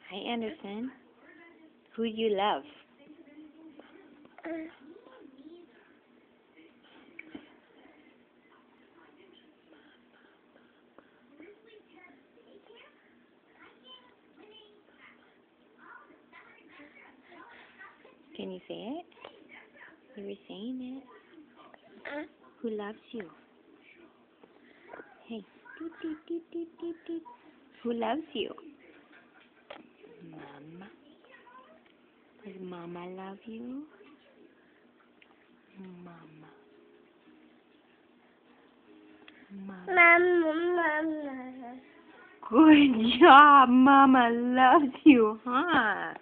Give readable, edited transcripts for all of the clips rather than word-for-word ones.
Hi, Anderson. Who do you love? Can you say it? You were saying it. Who loves you? Hey. Doot, doot, doot, doot, doot, doot. Who loves you? Mama. Does Mama love you? Mama. Mama. Good job. Mama loves you, huh?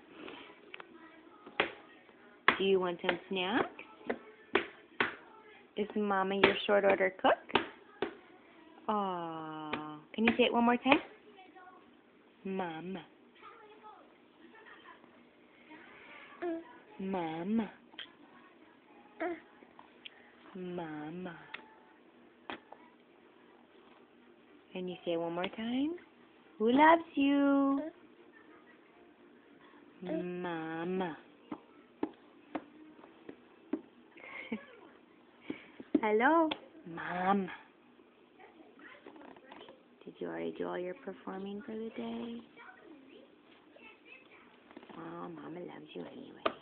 Do you want some snacks? Is Mama your short order cook? Oh, can you say it one more time? Mama. Mama. Mama. Can you say it one more time? Who loves you? Mama. Hello? Mama. Did you already do all your performing for the day? Oh, Mama loves you anyway.